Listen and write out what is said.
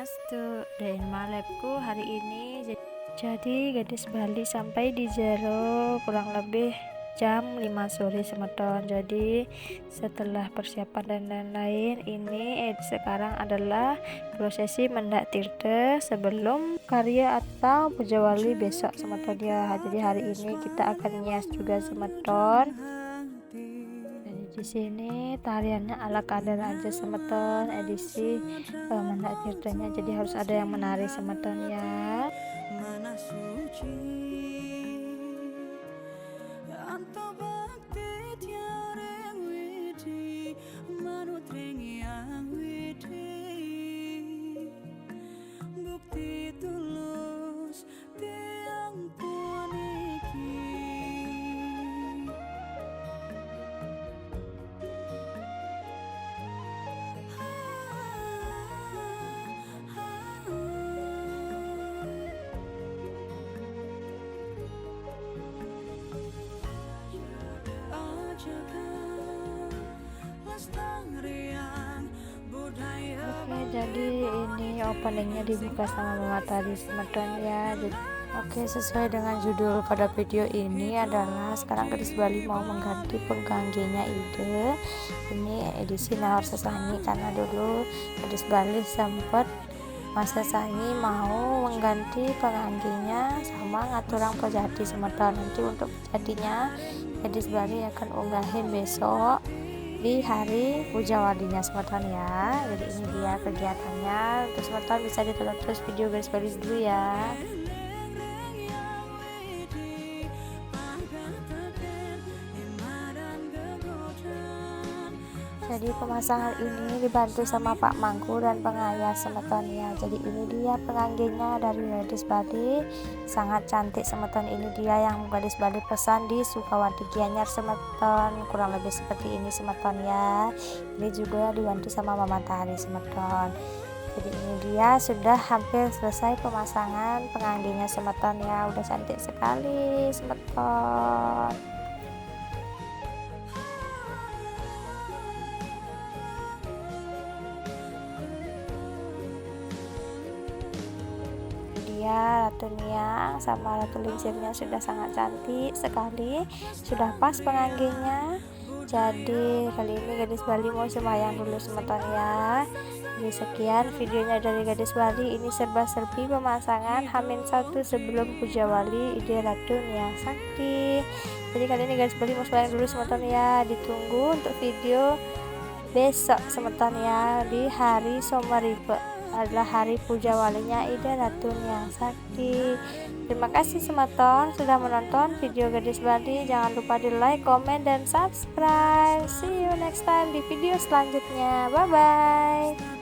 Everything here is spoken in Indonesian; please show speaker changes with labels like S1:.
S1: Swastiastu, Dharma Labku hari ini jadi gadis Bali sampai di Zero kurang lebih jam 5 sore semeton. Jadi setelah persiapan dan lain-lain, ini sekarang adalah prosesi mendak tirta sebelum karya atau puja wali besok semeton ya. Jadi hari ini kita akan nyas juga semeton. Di sini tariannya ala kadar aja semeton, edisi mendak tirtanya, jadi harus ada yang menari semeton ya.
S2: Mana suci anto bakti tiare widi manut ring yang widi bukti tulus tiang pun iki.
S1: Oke, jadi ini openingnya dibuka sama Mama Tari semeton ya. Oke, sesuai dengan judul pada video ini adalah sekarang gadis Bali mau mengganti penggangginya ide. Ini edisi Nahor Sesangi, karena dulu gadis Bali sempat masa sangi mau mengganti pengangginya sama ngaturang pejadi semeton. Nanti untuk pejadinya gadis Bali akan unggahin besok di hari puja walinya semeton ya. Jadi ini dia kegiatannya. Untuk semeton bisa ditonton terus video gadis Bali dulu ya. Jadi pemasangan ini dibantu sama Pak Mangku dan pengayas semeton ya. Jadi ini dia penganginnya dari gadis Bali, sangat cantik semeton. Ini dia yang gadis Bali pesan di Sukawati Gianyar semeton, kurang lebih seperti ini semeton ya. Ini juga dibantu sama Mama Tari semeton. Jadi ini dia sudah hampir selesai pemasangan penganginnya semeton ya. Udah cantik sekali semeton. Dia Ratu Niang sama Ratu Lincirnya sudah sangat cantik sekali, sudah pas penganginnya. Jadi kali ini gadis Bali mau sembahyang dulu semeton ya. Jadi sekian videonya dari gadis Bali, ini serba-serbi pemasangan H-1 sebelum puja wali ide Ratu Niang Sakti. Jadi kali ini gadis Bali mau sembahyang dulu semeton ya. Ditunggu untuk video besok semeton ya, di hari Somaribe adalah hari puja walinya ide Ratu Niang Sakti. Terima kasih semeton sudah menonton video gadis Bali. Jangan lupa di like, komen, dan subscribe. See you next time di video selanjutnya. Bye bye.